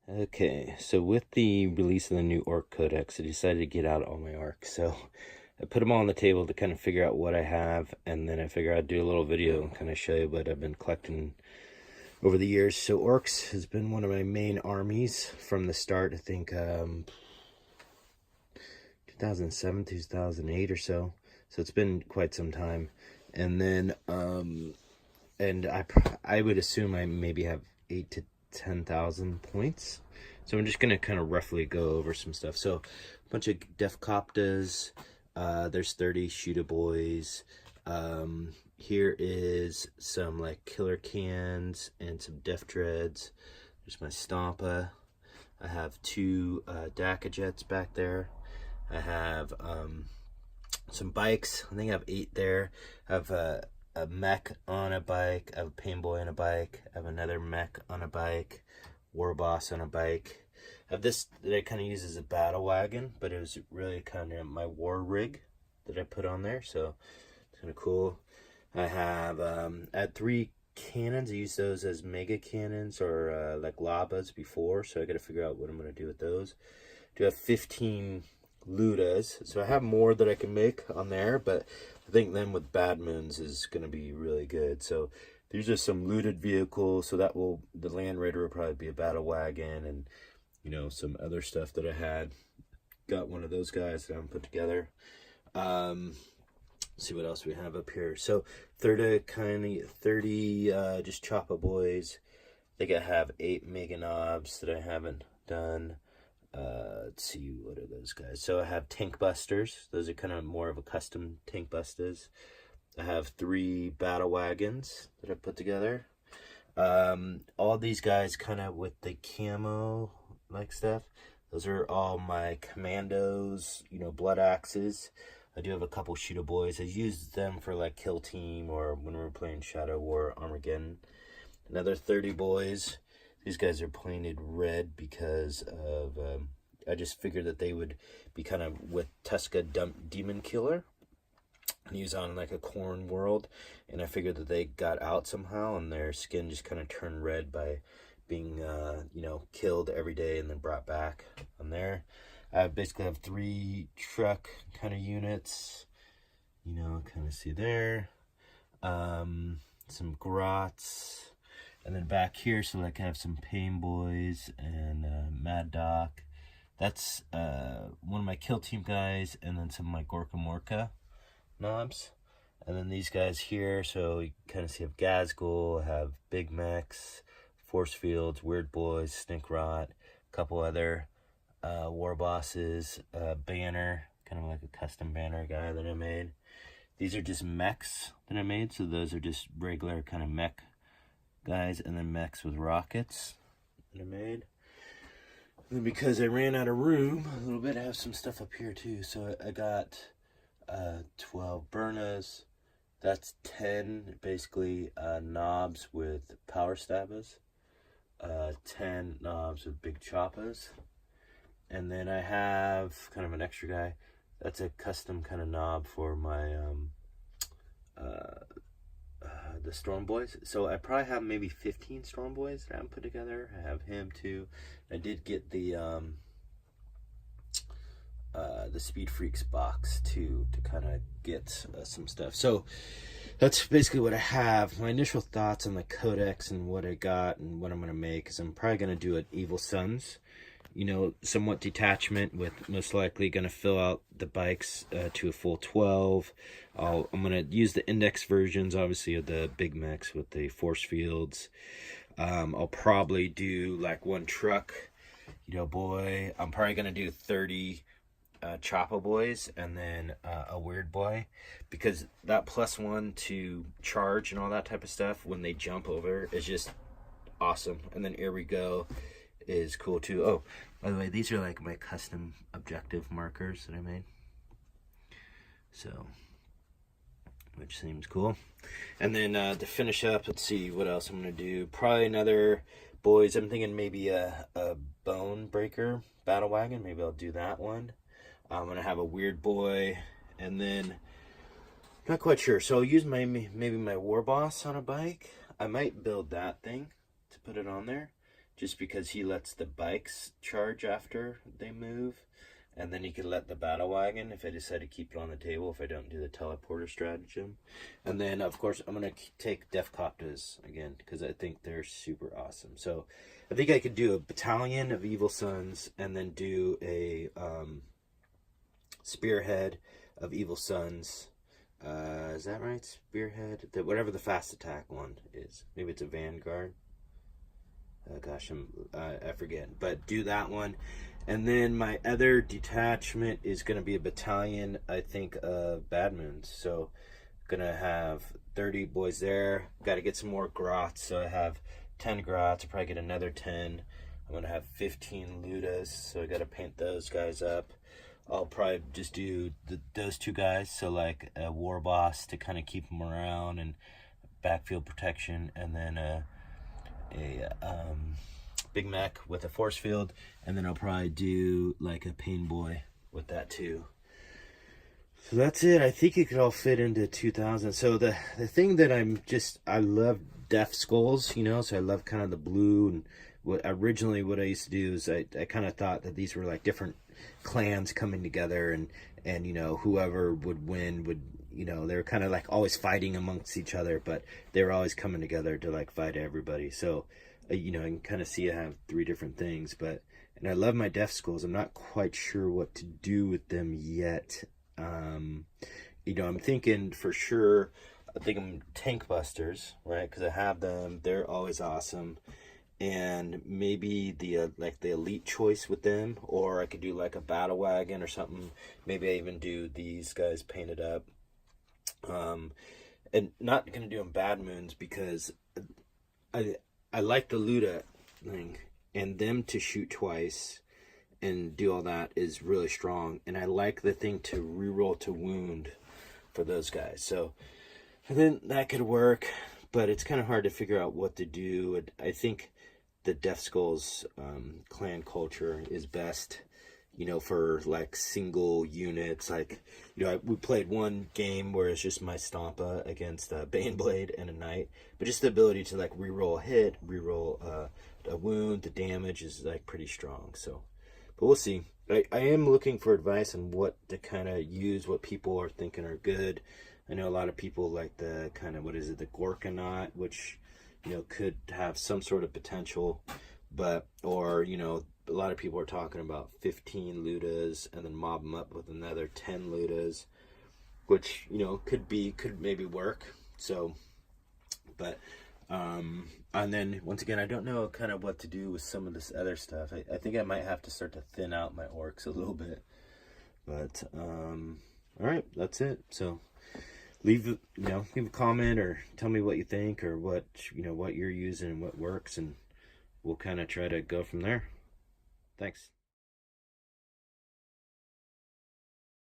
Okay, so with the release of the new Ork Codex, I decided to get out all my Orks. So I put them all on the table to kind of figure out what I have, and then I figure I'd do a little video and kind of show you what I've been collecting over the years. So Orks has been one of my main armies from the start. I think 2007, 2008 or so. So it's been quite some time. And then and I would assume I maybe have 8 to 10,000 points. So I'm just gonna kind of roughly go over some stuff. So a bunch of Def Coptas. There's 30 Shooter Boys. Here is some like Killer Cans and some Def Dreads. There's my Stompa. I have two DACA Jets back there. I have some bikes. I think I have 8 there. I have a mech on a bike. I have a Pain Boy on a bike. I have another mech on a bike. War Boss on a bike. I have this that I kind of use as a battle wagon, but it was really kind of my war rig that I put on there, so it's kind of cool. I have I had 3 cannons. I used those as mega cannons or like labas before, so I got to figure out what I'm going to do with those. I do have 15 Ludas, so I have more that I can make on there, but I think then with Bad Moons is going to be really good. So these are some looted vehicles, so that will, the Land Raider will probably be a battle wagon, and you know, some other stuff that I had. Got one of those guys that I haven't put together. See what else we have up here. So 30 just Choppa Boys. I think I have 8 Mega Knobs that I haven't done. Let's see, what are those guys? So I have Tank Busters. Those are kind of more of a custom Tank Busters. I have 3 Battle Wagons that I put together. All these guys kind of with the camo like stuff. Those are all my commandos, you know, blood axes. I do have a couple Shooter Boys. I used them for like Kill Team or when we were playing Shadow War Armageddon. Another 30 boys. These guys are painted red because of I just figured that they would be kind of with Tuska Demon Killer. He was on like a corn world, and I figured that they got out somehow and their skin just kind of turned red by being you know, killed every day and then brought back on there. I basically have 3 truck kind of units, you know, kind of see there. Some Grots, and then back here, so like I have some Pain Boys and Mad Doc. That's one of my Kill Team guys, and then some of my Gorka Morka knobs. And then these guys here, so you kind of see I have Gazgul, I have Big Mechs, Force Fields, Weird Boys, Snake Rot, a couple other war bosses, banner, kind of like a custom banner guy that I made. These are just mechs that I made, so those are just regular kind of mech guys, and then mechs with rockets that I made. And because I ran out of room a little bit, I have some stuff up here too. So I got 12 Burnas. That's 10 basically knobs with power stabbas. 10 knobs with big choppas. And then I have kind of an extra guy. That's a custom kind of knob for my the Storm Boys. So I probably have maybe 15 Storm Boys that I haven't put together. I have him too. I did get the Speed Freaks box too to kind of get some stuff. So that's basically what I have. My initial thoughts on the Codex and what I got and what I'm going to make is I'm probably going to do an Evil Sons, you know, somewhat detachment with most likely going to fill out the bikes to a full 12. I'm going to use the index versions, obviously, of the Big Mechs with the force fields. I'll probably do like 1 truck, you know, boy. I'm probably going to do 30 Choppa Boys and then a Weird Boy, because that +1 to charge and all that type of stuff when they jump over is just awesome. And then Here We Go is cool too. Oh, by the way, these are like my custom objective markers that I made, so which seems cool. And then to finish up, let's see what else I'm gonna do. Probably another boys. I'm thinking maybe a Bone Breaker battle wagon. Maybe I'll do that one. I'm gonna have a Weird Boy, and then not quite sure. So I'll use maybe my War Boss on a bike. I might build that thing to put it on there. just because he lets the bikes charge after they move, and then he can let the battle wagon if I decide to keep it on the table if I don't do the teleporter stratagem. And then of course I'm gonna take Defcoptas again because I think they're super awesome. So I think I could do a battalion of Evil Sons and then do a spearhead of Evil Sons. Is that right? Spearhead, whatever the fast attack one is. Maybe it's a Vanguard. Gosh, I forget. But do that one. And then my other detachment is going to be a battalion, I think, of Bad Moons. So, going to have 30 boys there. Got to get some more grots. So, I have 10 grots. I'll probably get another 10. I'm going to have 15 Ludas. So, I got to paint those guys up. I'll probably just do those two guys. So, like a War Boss to kind of keep them around and backfield protection. And then a Big Mech with a force field, and then I'll probably do like a Pain Boy with that too. So that's it. I think it could all fit into 2000. So the thing that I love Death Skulls, you know, so I love kind of the blue. And what I used to do is I kind of thought that these were like different clans coming together, and you know, whoever would win would, you know, they were kind of like always fighting amongst each other, but they were always coming together to like fight everybody. So you know, I can kind of see I have 3 different things, and I love my Death Skulls. I'm not quite sure what to do with them yet. You know, I'm thinking for sure, I think I'm Tank Busters, right? Because I have them. They're always awesome. And maybe the like the elite choice with them, or I could do like a battle wagon or something. Maybe I even do these guys painted up. And not gonna do them Bad Moons because I like the Luda thing, and them to shoot twice and do all that is really strong. And I like the thing to reroll to wound for those guys. So then that could work, but it's kind of hard to figure out what to do. I think the Death Skulls clan culture is best, you know, for like single units. Like, you know, we played one game where it's just my Stompa against a Baneblade and a Knight, but just the ability to like reroll a hit, reroll a wound, the damage is like pretty strong. So, but we'll see. I am looking for advice on what to kind of use, what people are thinking are good. I know a lot of people like the kind of, what is it, the Gorkanaut, which, you know, could have some sort of potential, but, or, you know, a lot of people are talking about 15 Ludas and then mob them up with another 10 Ludas, which, you know, could maybe work. So, but, and then once again, I don't know kind of what to do with some of this other stuff. I think I might have to start to thin out my orcs a little bit, but, all right, that's it. So leave a comment or tell me what you think, or what, you know, what you're using and what works, and we'll kind of try to go from there. Thanks.